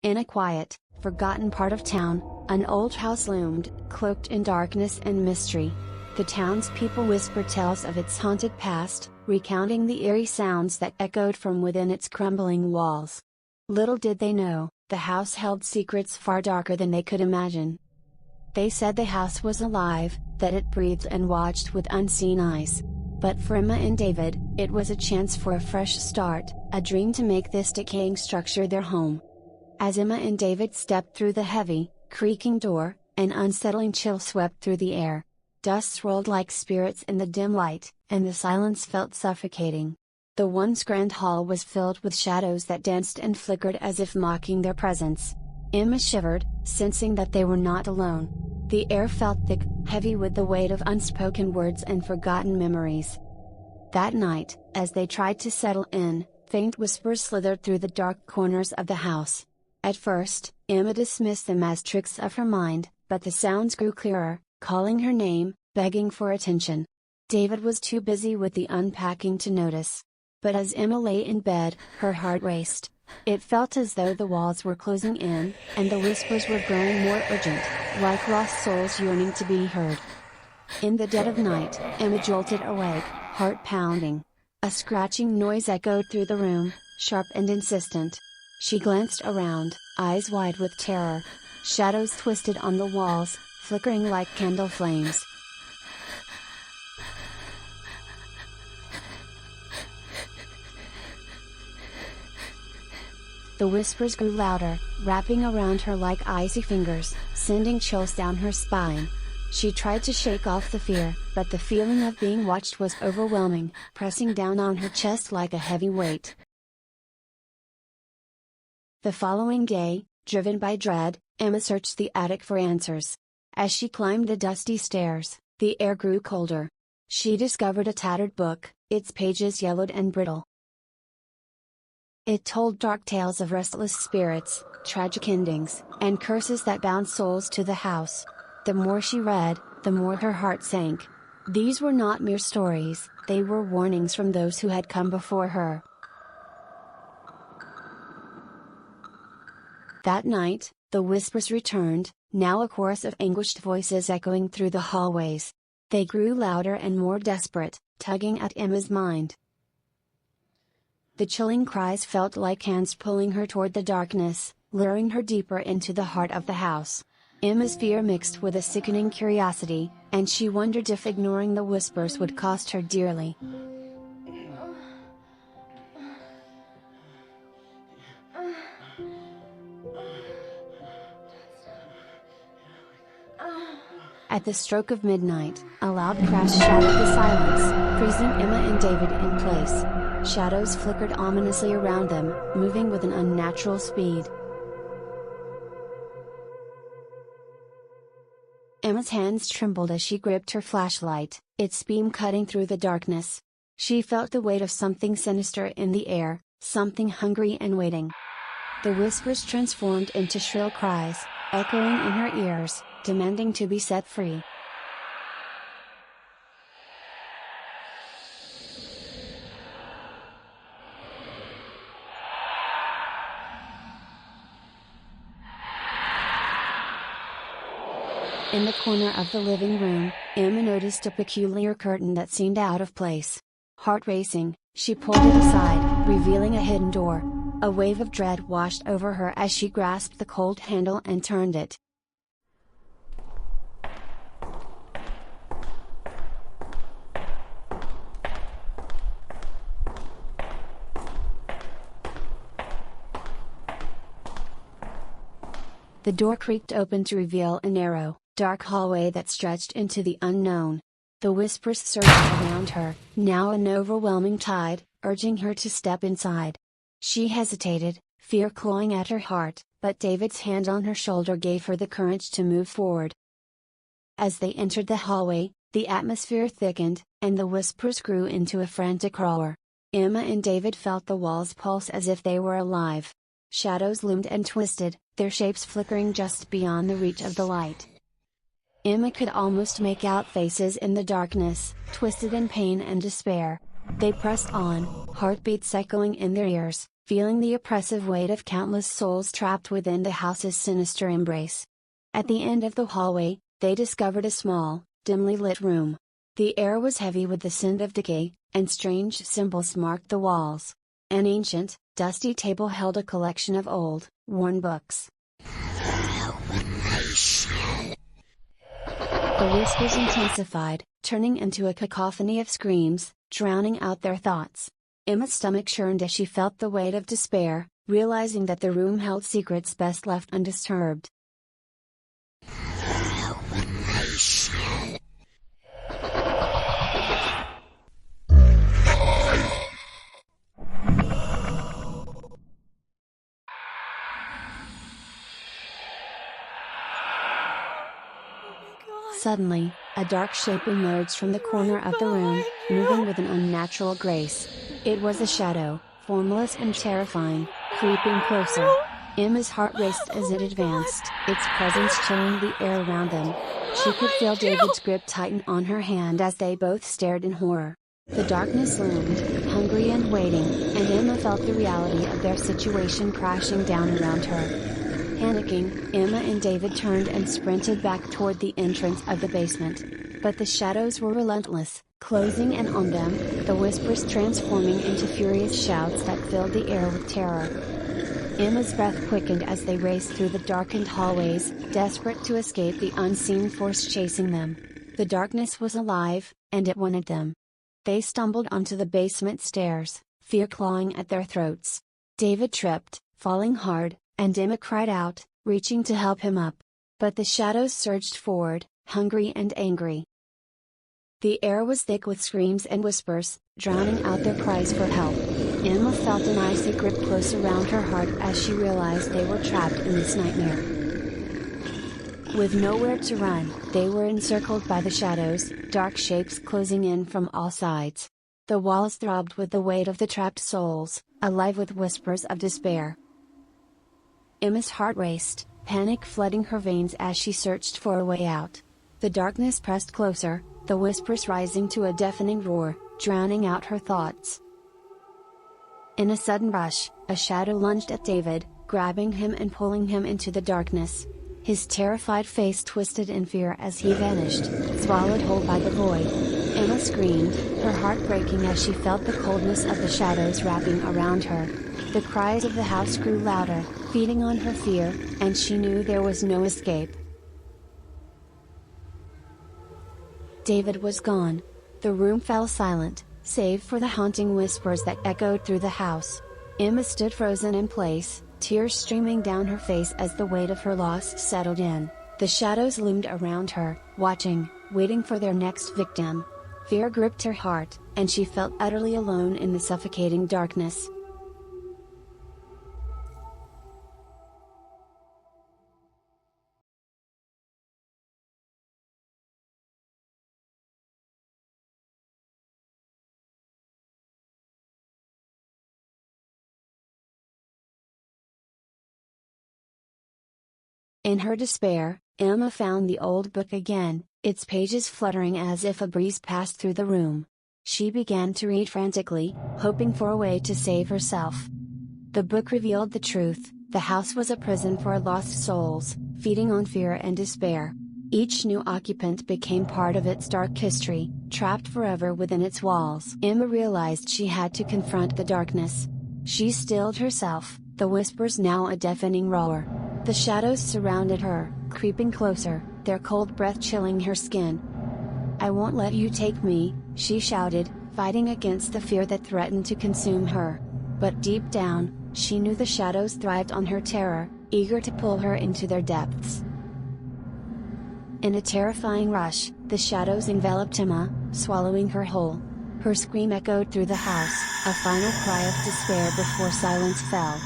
In a quiet, forgotten part of town, an old house loomed, cloaked in darkness and mystery. The townspeople whispered tales of its haunted past, recounting the eerie sounds that echoed from within its crumbling walls. Little did they know, the house held secrets far darker than they could imagine. They said the house was alive, that it breathed and watched with unseen eyes. But for Emma and David, it was a chance for a fresh start, a dream to make this decaying structure their home. As Emma and David stepped through the heavy, creaking door, an unsettling chill swept through the air. Dust swirled like spirits in the dim light, and the silence felt suffocating. The once grand hall was filled with shadows that danced and flickered as if mocking their presence. Emma shivered, sensing that they were not alone. The air felt thick, heavy with the weight of unspoken words and forgotten memories. That night, as they tried to settle in, faint whispers slithered through the dark corners of the house. At first, Emma dismissed them as tricks of her mind, but the sounds grew clearer, calling her name, begging for attention. David was too busy with the unpacking to notice. But as Emma lay in bed, her heart raced. It felt as though the walls were closing in, and the whispers were growing more urgent, like lost souls yearning to be heard. In the dead of night, Emma jolted awake, heart pounding. A scratching noise echoed through the room, sharp and insistent. She glanced around, eyes wide with terror. Shadows twisted on the walls, flickering like candle flames. The whispers grew louder, wrapping around her like icy fingers, sending chills down her spine. She tried to shake off the fear, but the feeling of being watched was overwhelming, pressing down on her chest like a heavy weight. The following day, driven by dread, Emma searched the attic for answers. As she climbed the dusty stairs, the air grew colder. She discovered a tattered book, its pages yellowed and brittle. It told dark tales of restless spirits, tragic endings, and curses that bound souls to the house. The more she read, the more her heart sank. These were not mere stories, they were warnings from those who had come before her. That night, the whispers returned, now a chorus of anguished voices echoing through the hallways. They grew louder and more desperate, tugging at Emma's mind. The chilling cries felt like hands pulling her toward the darkness, luring her deeper into the heart of the house. Emma's fear mixed with a sickening curiosity, and she wondered if ignoring the whispers would cost her dearly. At the stroke of midnight, a loud crash shattered the silence, freezing Emma and David in place. Shadows flickered ominously around them, moving with an unnatural speed. Emma's hands trembled as she gripped her flashlight, its beam cutting through the darkness. She felt the weight of something sinister in the air, something hungry and waiting. The whispers transformed into shrill cries, echoing in her ears, demanding to be set free. In the corner of the living room, Emma noticed a peculiar curtain that seemed out of place. Heart racing, she pulled it aside, revealing a hidden door. A wave of dread washed over her as she grasped the cold handle and turned it. The door creaked open to reveal a narrow, dark hallway that stretched into the unknown. The whispers surged around her, now an overwhelming tide, urging her to step inside. She hesitated, fear clawing at her heart, but David's hand on her shoulder gave her the courage to move forward. As they entered the hallway, the atmosphere thickened, and the whispers grew into a frantic roar. Emma and David felt the walls pulse as if they were alive. Shadows loomed and twisted, their shapes flickering just beyond the reach of the light. Emma could almost make out faces in the darkness, twisted in pain and despair. They pressed on, heartbeats echoing in their ears, feeling the oppressive weight of countless souls trapped within the house's sinister embrace. At the end of the hallway, they discovered a small, dimly lit room. The air was heavy with the scent of decay, and strange symbols marked the walls. An ancient, dusty table held a collection of old, worn books. The whispers intensified, turning into a cacophony of screams, drowning out their thoughts. Emma's stomach churned as she felt the weight of despair, realizing that the room held secrets best left undisturbed. Suddenly, a dark shape emerged from the corner of the room, moving with an unnatural grace. It was a shadow, formless and terrifying, creeping closer. Emma's heart raced as it advanced, its presence chilling the air around them. She could feel David's grip tighten on her hand as they both stared in horror. The darkness loomed, hungry and waiting, and Emma felt the reality of their situation crashing down around her. Panicking, Emma and David turned and sprinted back toward the entrance of the basement. But the shadows were relentless, closing in on them, the whispers transforming into furious shouts that filled the air with terror. Emma's breath quickened as they raced through the darkened hallways, desperate to escape the unseen force chasing them. The darkness was alive, and it wanted them. They stumbled onto the basement stairs, fear clawing at their throats. David tripped, falling hard, and Emma cried out, reaching to help him up. But the shadows surged forward, hungry and angry. The air was thick with screams and whispers, drowning out their cries for help. Emma felt an icy grip close around her heart as she realized they were trapped in this nightmare. With nowhere to run, they were encircled by the shadows, dark shapes closing in from all sides. The walls throbbed with the weight of the trapped souls, alive with whispers of despair. Emma's heart raced, panic flooding her veins as she searched for a way out. The darkness pressed closer, the whispers rising to a deafening roar, drowning out her thoughts. In a sudden rush, a shadow lunged at David, grabbing him and pulling him into the darkness. His terrified face twisted in fear as he vanished, swallowed whole by the void. Emma screamed, her heart breaking as she felt the coldness of the shadows wrapping around her. The cries of the house grew louder, feeding on her fear, and she knew there was no escape. David was gone. The room fell silent, save for the haunting whispers that echoed through the house. Emma stood frozen in place, tears streaming down her face as the weight of her loss settled in. The shadows loomed around her, watching, waiting for their next victim. Fear gripped her heart, and she felt utterly alone in the suffocating darkness. In her despair, Emma found the old book again, its pages fluttering as if a breeze passed through the room. She began to read frantically, hoping for a way to save herself. The book revealed the truth: the house was a prison for lost souls, feeding on fear and despair. Each new occupant became part of its dark history, trapped forever within its walls. Emma realized she had to confront the darkness. She stilled herself, the whispers now a deafening roar. The shadows surrounded her, creeping closer, their cold breath chilling her skin. "I won't let you take me," she shouted, fighting against the fear that threatened to consume her. But deep down, she knew the shadows thrived on her terror, eager to pull her into their depths. In a terrifying rush, the shadows enveloped Emma, swallowing her whole. Her scream echoed through the house, a final cry of despair before silence fell.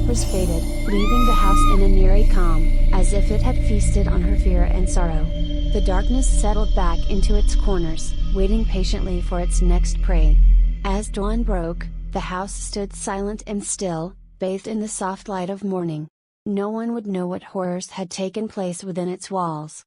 whispers faded, leaving the house in an eerie calm, as if it had feasted on her fear and sorrow. The darkness settled back into its corners, waiting patiently for its next prey. As dawn broke, the house stood silent and still, bathed in the soft light of morning. No one would know what horrors had taken place within its walls.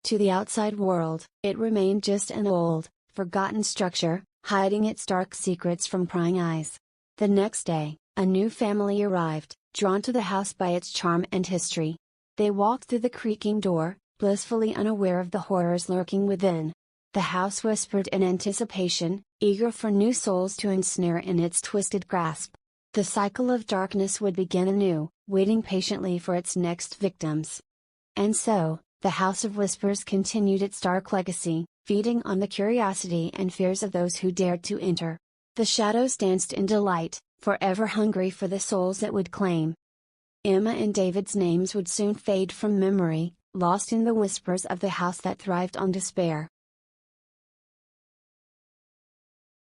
To the outside world, it remained just an old, forgotten structure, hiding its dark secrets from prying eyes. The next day, a new family arrived, drawn to the house by its charm and history. They walked through the creaking door, blissfully unaware of the horrors lurking within. The house whispered in anticipation, eager for new souls to ensnare in its twisted grasp. The cycle of darkness would begin anew, waiting patiently for its next victims. And so, the House of Whispers continued its dark legacy, feeding on the curiosity and fears of those who dared to enter. The shadows danced in delight, forever hungry for the souls it would claim. Emma and David's names would soon fade from memory, lost in the whispers of the house that thrived on despair.